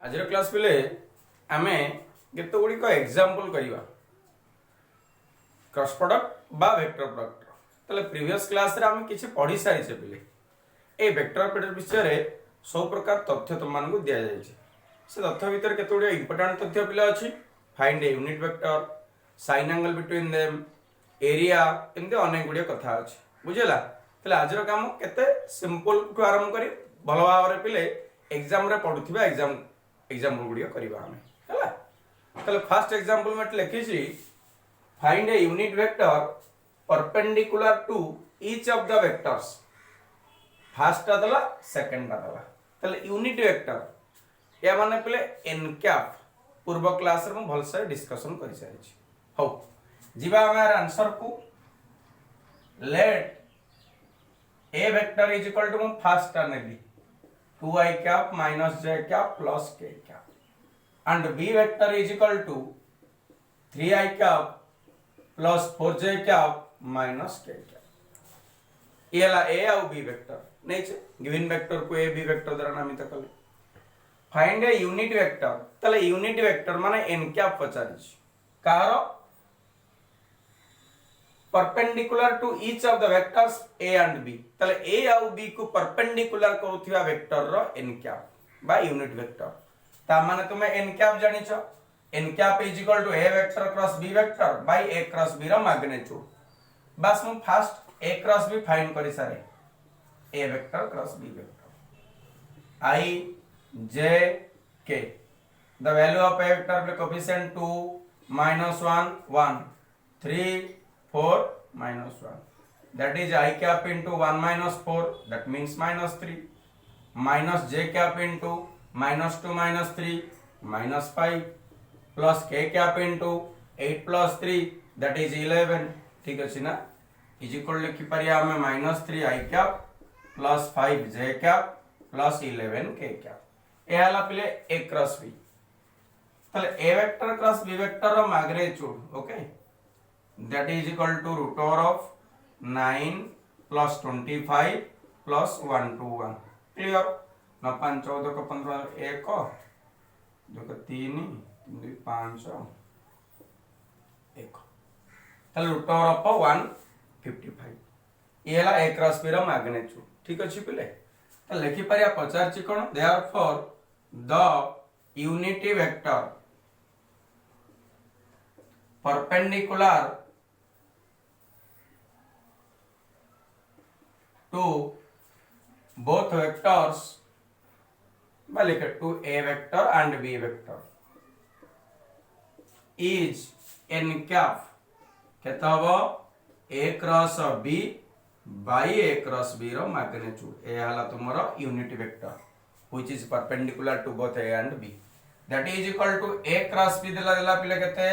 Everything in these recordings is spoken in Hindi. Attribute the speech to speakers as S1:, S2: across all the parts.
S1: आज क्लास पिले आमे केते गुडी को एग्जांपल करिवा क्रॉस प्रोडक्ट बा वेक्टर प्रोडक्ट तले प्रीवियस क्लास रे आमे किछि पढी सारी छे पिले ए वेक्टर प्रोडक्ट विषय रे सब प्रकार तथ्य तुम मानकु दिया जाय छे से तथ्य भीतर केते गुडी इंपोर्टेंट तथ्य पिले अछि find a unit vector sine angle between them area एंते अनेक गुडी कथा अछि बुझेला तले आज रो काम केते सिंपल टू आरंभ करी भलो भाबरे पिले एग्जाम रे पढुथिबा एग्जांपल गुडियो करिबा हमें हला तले फर्स्ट एग्जांपल में लिखि छी find a unit vector perpendicular to each of the vectors first ता दला सेकंड ता दला तले यूनिट वेक्टर या माने पले एन कैप पूर्व क्लास रे हम भल से डिस्कशन करि सारि छी हो जीवा हमार आंसर को let a vector is equal to first नेबी 2i cap minus j cap plus k cap and b vector is equal to 3i cap plus 4j cap minus k cap ये ला a और b वेक्टर नहीं छे गिवन वेक्टर को a b वेक्टर द्वारा नामित कले फाइंड ए यूनिट वेक्टर तले यूनिट वेक्टर माने n कैप पचारि छी कार perpendicular to each of the vectors a and b तले a और b को परपेंडिकुलर करूथिबा वेक्टर रो n कैप बा यूनिट वेक्टर ता माने तुमे n कैप जानि छ n cap is equal to a vector cross b vector by a cross b रो मैग्नीट्यूड बस हम first a cross b find करि सारे a vector cross b vector i j k the value of a vector will coefficient 2 -1 1 3 4 minus 1 that is I cap into 1 minus 4 that means minus 3 minus j cap into minus 2 minus 3 minus 5 plus k cap into 8 plus 3 that is 11 ठीक अछि ना is equal लिखि परिया हमें minus 3 I cap plus 5 j cap plus 11 k cap ए हला पले a cross b तले a vector cross b vector रो magnitude okay that is equal to root over of 9 plus 25 plus 1 to 1 clear ना 5 14 को 15 1 2 को 3 2 5 1 तले root over of 155 ये हला a cross b रो मैग्नीट्यूड ठीक अछि पिले त लिखि परिया पचार छि कोन therefore the unity vector perpendicular to both vectors by लिखे to a vector and b vector is n cap केता हो a cross b by a cross b रो मैग्नीट्यूड ए हला तुमरो unit vector which is perpendicular to both a and b that is equal to a cross b देला पिले केते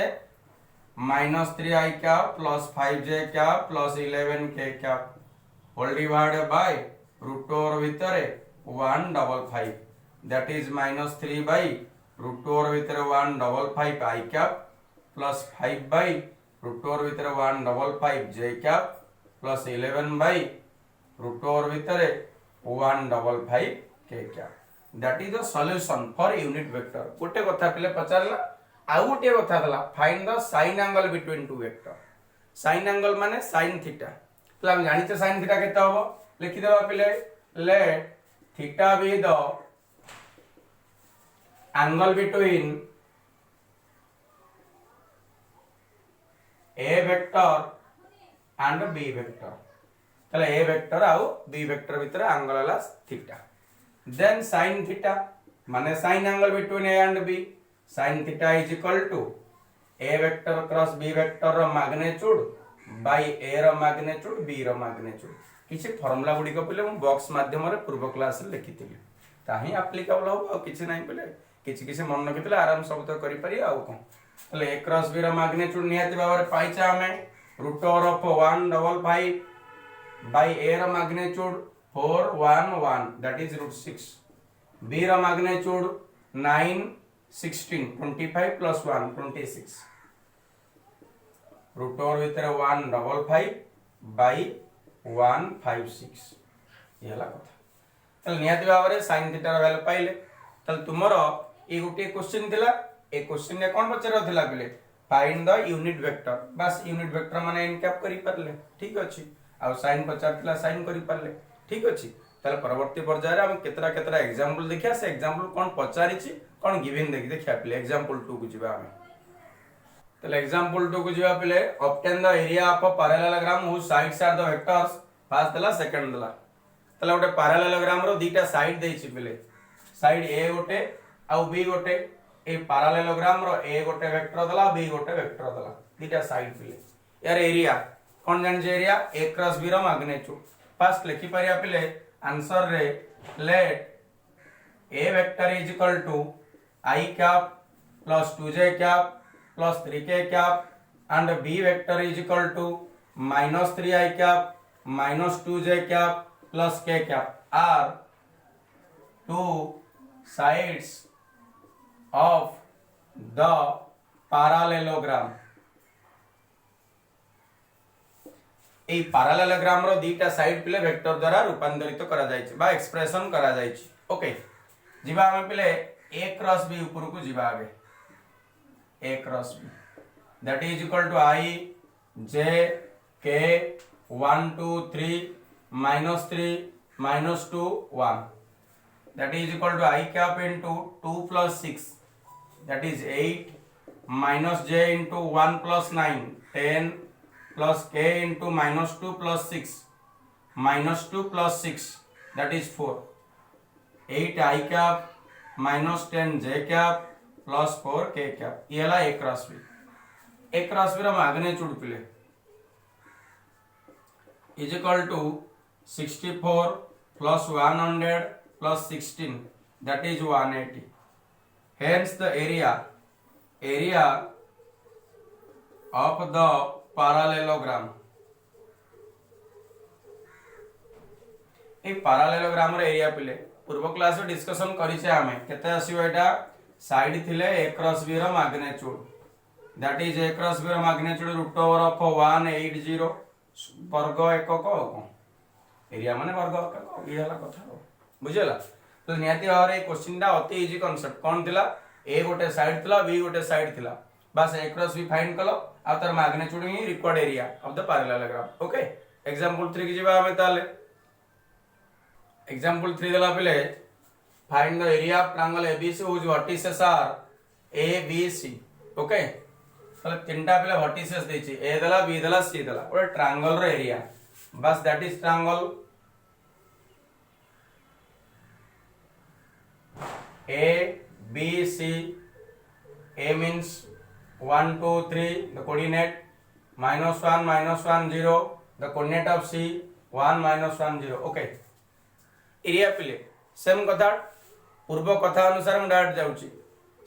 S1: minus 3i cap plus 5j cap plus 11k cap whole divided by root over ଭିତରେ 155 that is minus 3 by root over ଭିତରେ 155 I cap plus 5 by root over ଭିତରେ 155 j cap plus 11 by root over ଭିତରେ 155 k cap that is the solution for unit vector गोटे कथा पिले पचारला आ गोटे कथा दला find the sin angle between two vector sin angle माने sin theta तो हम जानि छ sin थीटा केता होबो लिखि देबा पिले let theta be the angle between a vector and b vector तले a vector आउ b vector भीतर एंगल हला थीटा then sin theta माने sin angle between a and b sin theta is equal to a vector cross b vector रो मैग्नीट्यूड बाय a रो मैग्नीट्यूड b रो मैग्नीट्यूड किछि फार्मूला गुडी को पले हम बॉक्स माध्यम रे पूर्व क्लास रे लिखिथिले ताही एप्लीकेबल हो आ किछि नाही पले किछि किछि मन रखितले आराम सब तो करि पारि आ कोन तले a क्रॉस b रो मैग्नीट्यूड निहाती बारे पाइचा हमें root over of 155 by a रो magnitude 411 that is root 6 b रो मैग्नीट्यूड 9 16 25 plus 1 26 रूट ओवर भीतर 155 by 156 ये हला कथा तल निहाती भाव रे sin थीटा रो वैल्यू पाइले तल तुमरो ये गोटे क्वेश्चन थिला ए क्वेश्चन ने कोन पचरा थिला पिले फाइंड द यूनिट वेक्टर बस यूनिट वेक्टर माने एनकैप करि परले ठीक अछि आ साइन पचार थिला साइन करि परले ठीक अछि ताले परवर्ती पर्याय रे हम केतरा एग्जांपल देखिया से एग्जांपल कोन पचारि छि कोन गिवन देखिया पिले एग्जांपल 2 को जिबा हम ताले एग्जांपल 2 को जिबा पिले obtain the area of a parallelogram whose sides are the vectors first दला सेकंड दला ताले गोटे पैरेललोग्राम रो दीटा साइड देइ छि पिले साइड ए गोटे आ बी गोटे ए पैरेललोग्राम रो ए गोटे वेक्टर दला बी गोटे वेक्टर दला दीटा साइड पिले यार एरिया कोन जान जे एरिया a क्रॉस b रो मैग्नीट्यूड फर्स्ट लिखि परिया पिले आंसर रे let a vector is equal to I cap plus 2j cap plus 3k cap and b vector is equal to minus 3i cap minus 2j cap plus k cap are two sides of the parallelogram ए पैरेललोग्राम रो दीटा साइड पिले वेक्टर द्वारा रूपांतरित करा जाय छै बा एक्सप्रेशन करा जाय छै ओके जिबा हम पिले a क्रॉस b ऊपर को जिबा आगे a cross b that is equal to I j k 1 2 3 -3 -2 1 that is equal to I cap into 2 plus 6 that is 8 minus j into 1 plus 9 10 plus k into minus 2 plus 6 minus 2 plus 6 that is 4 8 I cap minus 10 j cap plus 4 k cap ये ला a क्रॉस b रा मैग्नीट्यूड पिले is equal to 64 plus 100 plus 16 that is 180 hence the area of the parallelogram ए पैरेललोग्राम रे एरिया पिले पूर्व क्लास रे डिस्कशन करि छै हमें केते आसीबो एटा साइड थिले a क्रॉस b रो magnitude that is a cross b रो मैग्नीट्यूड रूट ओवर ऑफ 180 वर्ग एकक एरिया माने वर्ग एकक ई हला कथा बुझला तो नियति और ए क्वेश्चन दा अति इजी कांसेप्ट कोन थिला ए गोटे साइड थिला बी गोटे साइड थिला बस a क्रॉस b फाइंड कलो आ तर magnitude he required area of the parallelogram okay example 3 की जिबा हमें ताले एग्जांपल 3 देला पले find the area of triangle ABC whose vertices are A B C okay ताले तीनटा पले वर्टिसेस देछि A देला B देला C देला ओरे ट्रायंगल रो एरिया बस that is triangle A B C A means 1 2 3 the coordinate -1 -1 0 the coordinate of C 1 -1 0 okay area पिले सेम कथा पूर्व कथा अनुसार हम डायरेक्ट जाउची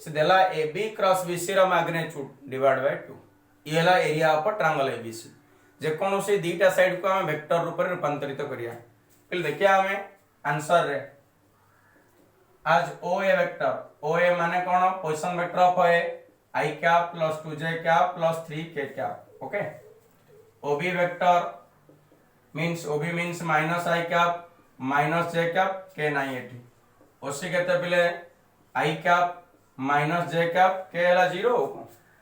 S1: से देला AB क्रॉस BC रो मैग्नीट्यूड डिवाइड बाय 2 ये हला एरिया ऑफ ट्रायंगल ABC जे कोनो से दीटा साइड को हम वेक्टर रूप में रूपांतरित करिया पिले देखिया हमें आंसर रे आज OA वेक्टर OA माने कोन position vector of A I cap plus 2j cap plus 3k cap okay OB vector means OB means minus I cap minus j cap k नहीं एठी OC केते पिले I cap minus j cap k हला 0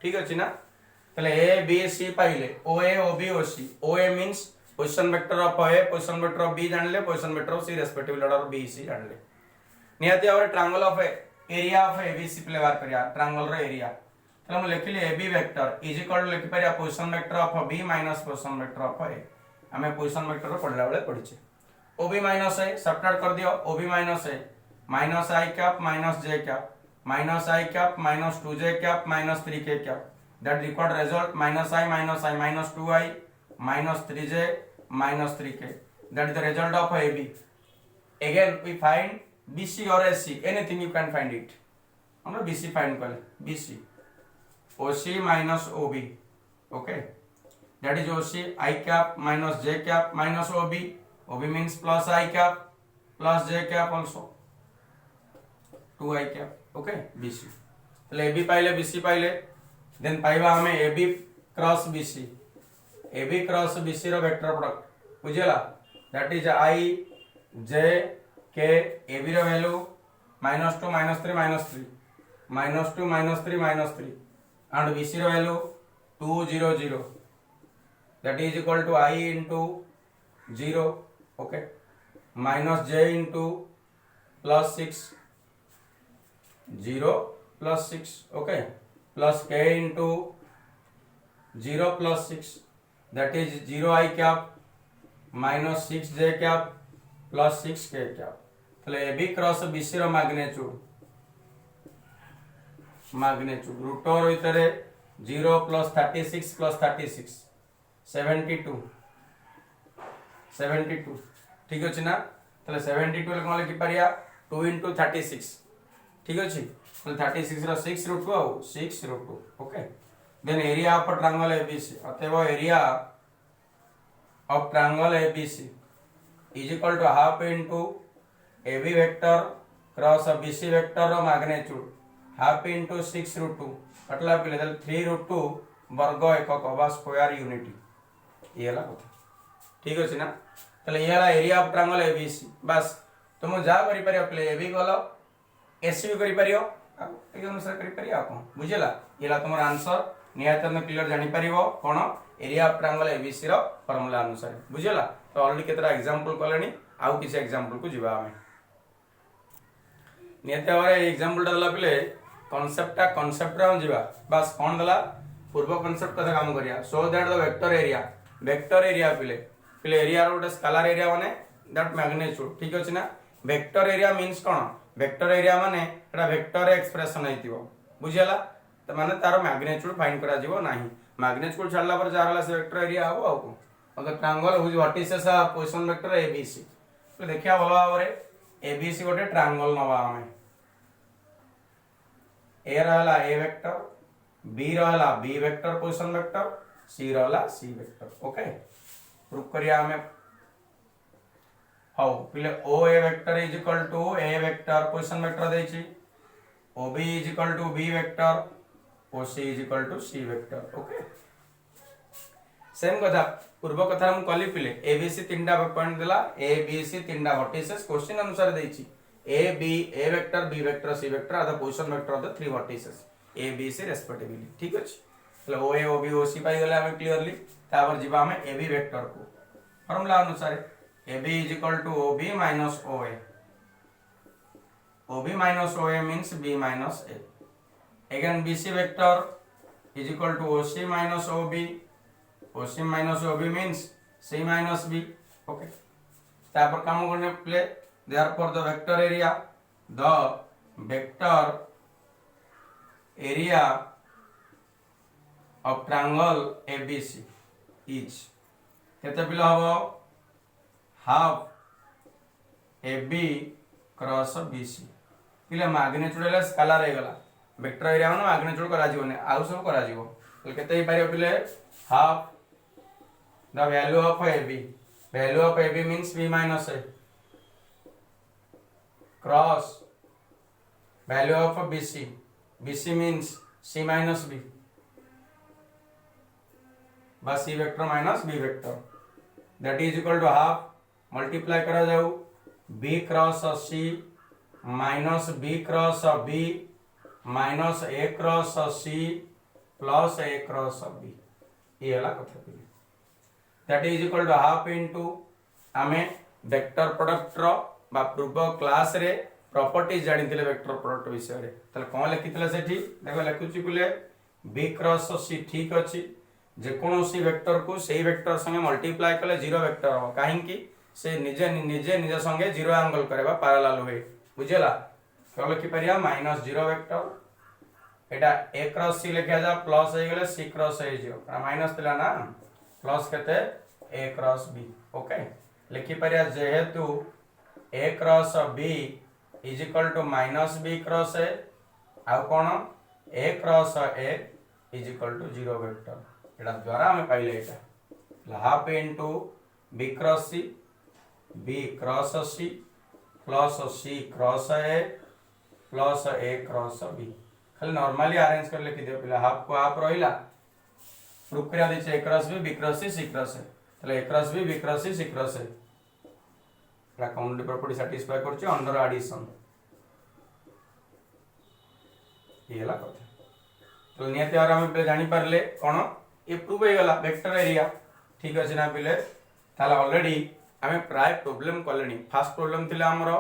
S1: ठीक अछि ना तले A B C पाइले OA OB OC OA means position vector of A position vector of B जानले position vector of C respectively order B C जानले नियति और triangle of area of ABC प्ले बार करिया ट्रायंगल रो एरिया तले हम लिखिले AB vector is equal to लिखि परिया position vector of B minus position vector of A हमें पोजीशन वेक्टर रो पढ़ला बेले पढ़िचे OB माइनस A सब्ट्रैक्ट कर दियो OB minus A minus I cap minus j cap minus I cap minus 2j cap minus 3k cap that required result minus I minus 2i minus 3j minus 3k that is the result of AB again we find BC or AC anything you can find it हमरा BC फाइंड कर BC OC minus OB okay that is OC I cap minus j cap minus OB means plus I cap plus j cap also 2I cap okay BC એટલે AB पाइले BC पाइले देन पाइबा हमें AB क्रॉस BC रो वेक्टर प्रोडक्ट बुझिला that is I j k AB रो वैल्यू -2 -3 -3 -2 -3 and BC ର value 2 0 0 that is equal to I into 0 okay minus j into plus 6 0 plus 6 okay plus k into 0 plus 6 that is 0 I cap minus 6 j cap plus 6 k cap তাহলে AB क्रॉस BC ର magnitude root over ভিতরে 0 plus 36 plus 36 72 ठीक अछि ना তাহলে 72 ले कोन लिखि परिया 2 into 36 ठीक अछि তাহলে 36 ର 6 root 2 आउ 6 root 2 okay then area of triangle ABC अतएव area of triangle ABC is equal to half into AB vector cross BC vector row magnitude half into 6 root 2 कटला पिले 3 root 2 वर्ग एकक बा स्क्वायर यूनिटी ये हला कथा ठीक अछि ना तले ये हला एरिया ऑफ ट्रायंगल ABC बस तुम जा करि परियो प्ले AB गलो AC भी करि परियो ए अनुसार करि परियो कोन बुझिला येला तुमर आंसर नियतन क्लियर जानि परिबो कोन एरिया ऑफ ट्रायंगल ABC रो फार्मूला अनुसार बुझिला तो ऑलरेडी केतरा एग्जांपल कलेनी आउ किछ एग्जांपल को जिबा हमें नियते और एग्जांपल दला पिले कॉन्सेप्ट रा जिबा बस कोन दला पूर्व कॉन्सेप्ट कथा काम करिया so that the vector area पिले एरिया रो स्केलर एरिया माने दैट मैग्नीट्यूड ठीक अछि ना वेक्टर एरिया मींस कोन वेक्टर एरिया माने एटा वेक्टर एक्सप्रेशन हेतिबो बुझियला त माने तार मैग्नीट्यूड फाइंड करा जिवो नाही मैग्नीट्यूड छाडला पर जारला से वेक्टर एरिया हबो आउ को अगर ट्रायंगल हुज वर्टिसेस आ पोजीशन वेक्टर ABC तो देखिया भलो भाबरे ABC गोटे ट्रायंगल नवा हमें A रहला A वेक्टर B रहला B vector position vector C रहला C वेक्टर ओके प्रूफ करिया हमें हाउ पिले OA vector is equal to A vector position vector देछि OB is equal to B vector OC is equal to C vector okay same कथा पूर्व कथा हम कली पिले ABC तीनटा पॉइंट देला ABC तीनटा वर्टिसेस क्वेश्चन अनुसार देछि A vector B vector C vector are the position vector of the three vertices ABC respectively ठीक अछि એટલે OA OB OC पाई गेला हम क्लियरली तापर जिबा हम AB वेक्टर को फार्मूला अनुसार AB is equal to OB minus OA OB minus OA means B minus A again BC vector is equal to OC minus OB OC minus OB means C minus B okay तापर काम करने play therefore the vector area of triangle ABC is केते पिला हबो half AB क्रॉस BC पिले मैग्नीट्यूड ले स्केलर हे गला वेक्टर एरिया माने मैग्नीट्यूड करा जीवने आउ सब करा जीवो तो केते ही पारियो पिले half the value of AB means B minus A cross value of BC means C minus B बस C vector minus B vector that is equal to half multiply करा जाऊ B cross C minus B cross B minus A cross C plus A cross B ये वाला कथा पिले that is equal to half into आमे वेक्टर प्रोडक्ट रो बा पूर्व क्लास रे प्रॉपर्टीज जानि थिले वेक्टर प्रोडक्ट विषय रे तले कोन लिखितले सेठी देखो लिखुची पिले B क्रॉस C ठीक अछि जे कोनोसी वेक्टर को सेही वेक्टर संगे मल्टीप्लाई कले जीरो वेक्टर हो काहे कि से निजे संगे जीरो एंगल करबा पैरेलल होय बुझेला तो लिखि परिया minus zero vector Etah A cross C लिखा जा प्लस हे गेले C क्रॉस हे जियो माइनस तिला ना प्लस केते A क्रॉस B ओके लिखि परिया जेहेतु A cross B is equal to minus B cross A आउ कोन A cross A is equal to zero vector एटा द्वारा हमें पाइले एटा half into B cross C B cross C प्लस C क्रॉस A प्लस A क्रॉस B खाली नॉर्मली अरेंज कर लिखि दियो पिला हाफ को हाफ रहिला प्रूफ करिया दै छै A cross B cross C cross A तले A cross B cross C cross A Etah count property satisfy करछि अंडर एडिशन ये ला कथा तो नियति और हम पे जानि पारले कोन ये प्रूव हे गला वेक्टर एरिया ठीक अछि ना पिले ताला ऑलरेडी हमें प्राय प्रॉब्लम कलेनी फर्स्ट प्रॉब्लम थिला हमरो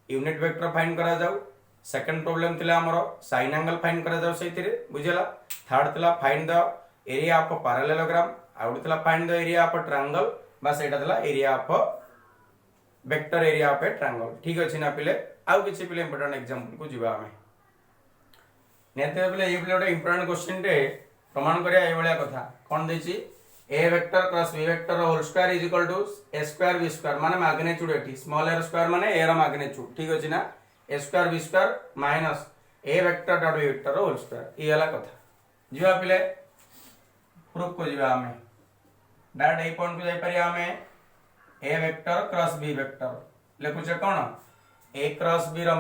S1: यूनिट वेक्टर फाइंड करा जाऊ सेकंड प्रॉब्लम थिला हमरो साइन एंगल फाइंड करा जाऊ सेतिरे बुझेला थर्ड थिला find the area of parallelogram out थिला find the area of triangle बस एटा थिला area of vector area of a triangle ठीक अछि ना पिले आउ किछि पिले इंपोर्टेंट एग्जांपल को जिबा हमें नेते पिले ये पिले ओटा इंपोर्टेंट क्वेश्चन रे प्रमाण करिया ए भलिया कथा कोन देछि a vector cross b vector whole square is equal to a square b square माने मैग्नीट्यूड एठी स्मॉल a स्क्वायर माने a रो मैग्नीट्यूड ठीक अछि ना a square b square minus a vector dot b vector whole square ई हला कथा जिबा पिले प्रूफ को जिबा हमें डायरेक्ट ए पॉइंट को जाई परिया हमें a vector cross b vector लेखु छ कोन a क्रॉस b रो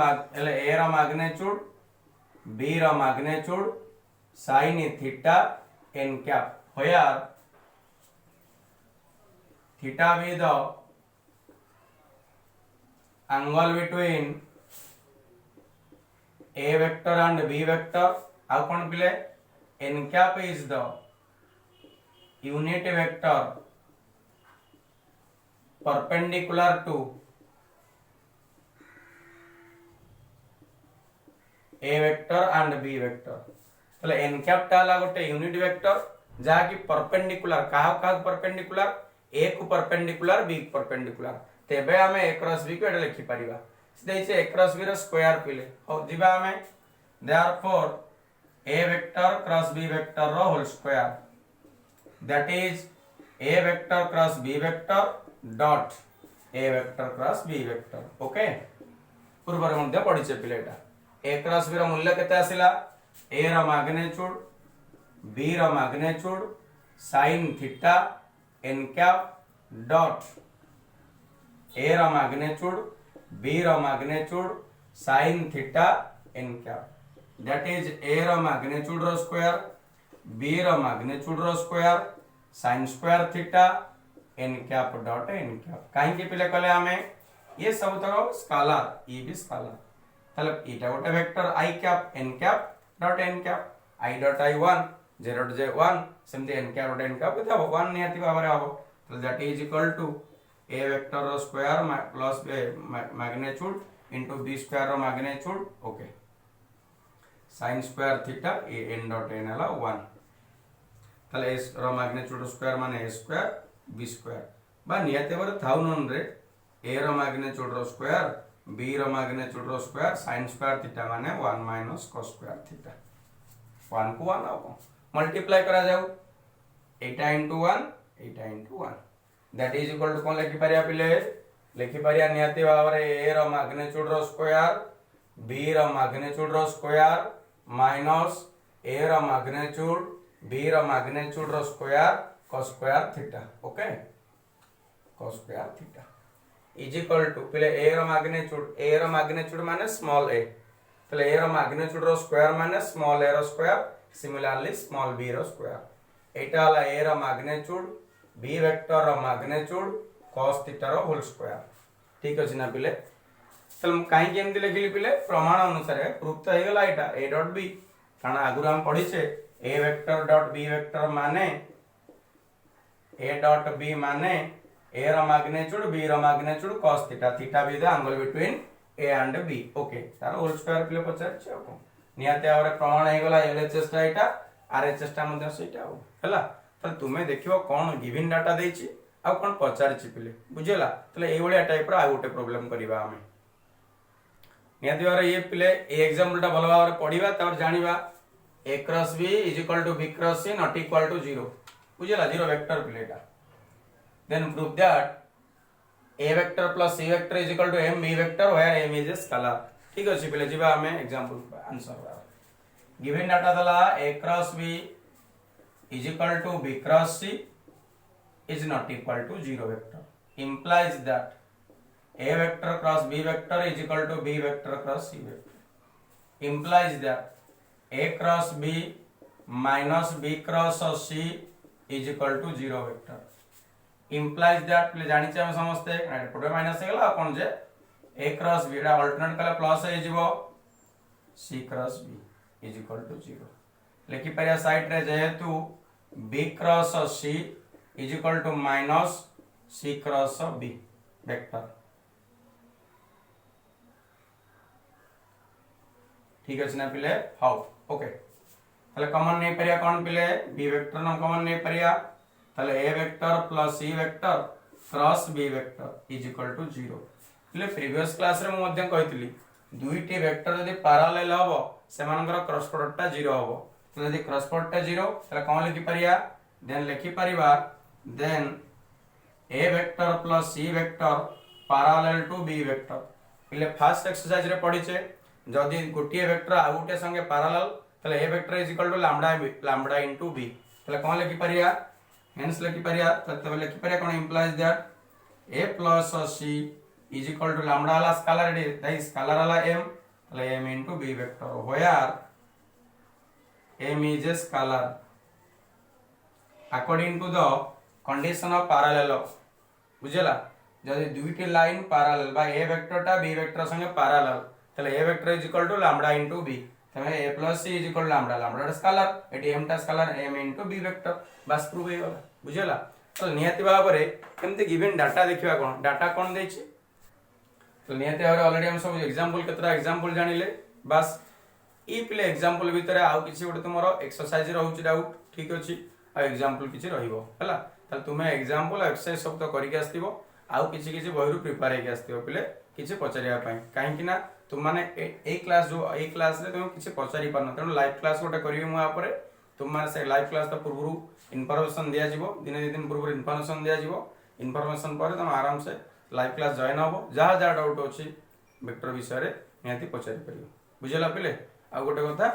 S1: a रो मैग्नीट्यूड b रो magnitude sin theta n cap where theta be the angle between a vector and b vector how kon pile n cap is the unit vector perpendicular to a vector and b vector तले n cap टाला गोटे यूनिट वेक्टर जहा कि परपेंडिकुलर काहा परपेंडिकुलर a को परपेंडिकुलर b को परपेंडिकुलर तेबे हमें a क्रॉस b को एटा लिखि परिबा सिधै से a क्रॉस b रो स्क्वायर पिले हो जिबा हमें therefore a vector cross b vector रो whole square that is a vector cross b vector dot a vector cross b vector okay पूर्व रे मध्ये पढिछे पिले एटा a क्रॉस b रो मूल्य केते आसिला a रो मैग्नीट्यूड b रो magnitude sin theta n cap dot a रो मैग्नीट्यूड b रो magnitude sin theta n cap that is a रो मैग्नीट्यूड रो स्क्वायर b रो मैग्नीट्यूड रो square sin square theta n cap dot n cap काहे के पिले कहले हमें ये सब तरह स्केलर ये भी स्केलर मतलब एटा गोटे vector i cap n cap dot n cap i dot i1 0 to j1 सेमते n cap dot n cap केते हो 1 नियति भाबरे हो तो that is equal to a vector रो square plus magnitude into b square रो magnitude okay sin square theta a n dot n हला 1 तले s रो मैग्नीट्यूड रो स्क्वायर माने a स्क्वायर b स्क्वायर बा नियति बर थाउनन रे a रो मैग्नीट्यूड रो स्क्वायर b रो मैग्नीट्यूड रो स्क्वायर sin स्क्वायर थीटा माने 1 माइनस cos स्क्वायर थीटा 1 को 1 आओ मल्टीप्लाई करा जाऊ 8 into 1 8 into 1 that is equal to कोन लिखि परिया पिले लिखि परिया नियति भाबरे a रो मैग्नीट्यूड रो स्क्वायर b रो मैग्नीट्यूड रो स्क्वायर माइनस a रो मैग्नीट्यूड b रो मैग्नीट्यूड रो square cos square theta okay cos square theta is equal to पिले a रो मैग्नीट्यूड माने स्मॉल a तले a रो मैग्नीट्यूड रो स्क्वायर माने स्मॉल a रो स्क्वायर सिमिलरली स्मॉल b रो स्क्वायर एटा वाला a रो मैग्नीट्यूड b वेक्टर रो मैग्नीट्यूड cos थीटा रो होल स्क्वायर ठीक अछि ना पिले तल काई के एमति लिखिली पिले प्रमाण अनुसार प्रूफ तो हे गला एटा a डॉट b कारण आगुर हम पढिसे a vector dot b vector माने a डॉट b माने a रो मैग्नीट्यूड b रो magnitude cos theta theta be the angle between a and b okay तार होल स्क्वायर पिले पचार छ को नियाते आरे प्रमाण हे गला LHS टा एटा RHS टा मध्ये सेटा हो हला त तुमे देखिबो कोन गिवन डाटा देछि आ कोन पचारछि पिले बुझेला तले ए भलिया टाइप रो आ गोटे प्रॉब्लम करिबा हमें नियाते आरे ये पिले ए एग्जांपल टा भलो भाबरे पढिबा तब जानिबा a cross b is equal to b cross c not equal to 0 बुझेला 0 वेक्टर पिलेटा then prove that a vector plus c vector is equal to m b vector where m is a scalar ठीक अछि पिले जिबा हमें एग्जांपल आंसर गिवन डाटा दला a cross b is equal to b cross c is not equal to 0 vector implies that a vector cross b vector is equal to b vector cross c vector implies that a cross b minus b cross c is equal to 0 vector implies that प्ले जानि छै हम समझते एपटे माइनस हे गला कोन जे a cross b एटा अल्टरनेट कले प्लस हे जिवो c cross b is equal to 0 लिखि परिया साइड रे जेहेतु b cross c is equal to minus c cross b vector ठीक अछि ना पिले हाउ ओके ताले कॉमन नै परिया कोन पिले b वेक्टर न कॉमन नै परिया ताले a vector plus c vector cross b vector is equal to 0 पिले प्रीवियस क्लास रे म मध्य कहितली दुईटी वेक्टर यदि पैरेलल हबो सेमानकर क्रॉस प्रोडक्ट टा 0 हबो तो यदि क्रॉस प्रोडक्ट टा 0 ताले कोन लिखि परिया देन लिखि परिबा then a vector plus c vector parallel to b vector पिले फर्स्ट एक्सरसाइज रे पढिचे जदि गोटे वेक्टर आ गोटे संगे पैरेलल तले a vector is equal to lambda into b तले कोन लिखि परिया हेंस लिखि परिया तले लिखि परिया कोन implies that a plus c is equal to lambda वाला स्केलर दैट स्केलर वाला m तले m into b vector where m is a scalar according to the condition of parallel बुझला जदि दुईटी लाइन पैरेलल बा a वेक्टर टा b वेक्टर संगे पैरेलल तले a vector is equal to lambda into b तमे a plus c is equal to lambda lambda scalar एटी m टा scalar m into b vector बस प्रूव हे गला बुझला तो नियति भाबरे केमते गिवन डाटा देखिबा कोन डाटा कोन देछि तो नियति भाबरे ऑलरेडी हम सब एग्जांपल केतरा एग्जांपल जानिले बस ई पिले एग्जांपल भीतर आउ किछि गोटे तुमरो एक्सरसाइज रहउछि डाउट ठीक अछि आ एग्जांपल किछि रहिबो हला त तुमे एग्जांपल एक्सरसाइज सब तो करिके आस्तिबो आउ किछि किछि बहिरु प्रिपेयर हेके आस्तिबो पिले किछि पचारिया पई काहे कि ना तुम माने ए क्लास जो ए क्लास रे तुम किछि पचारि पारन तनो लाइव क्लास गोटे करिवे मु आपरे तुम माने से लाइव क्लास त पूर्वरु इन्फॉर्मेशन दिया जिवो दिन दिन पूर्व इन्फॉर्मेशन दिया जिवो इन्फॉर्मेशन पर तुम आराम से लाइव क्लास जॉइन होबो जहा जहा डाउट अछि वेक्टर विषय रे निहाती पचारि परियो बुझला पिले आ गोटे कथा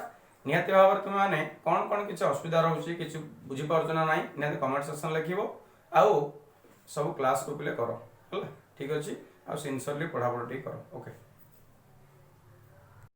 S1: निहाती भाव तुम माने कौन कौन किसी असुविधा रोचे किसी बुझी पारछ ना नाही निहाती कमेंट सेक्शन लिखिबो आउ सब क्लास को पिले करो हला ठीक अछि आ सिंसियरली पढ़ा पढ़ी करो ओके।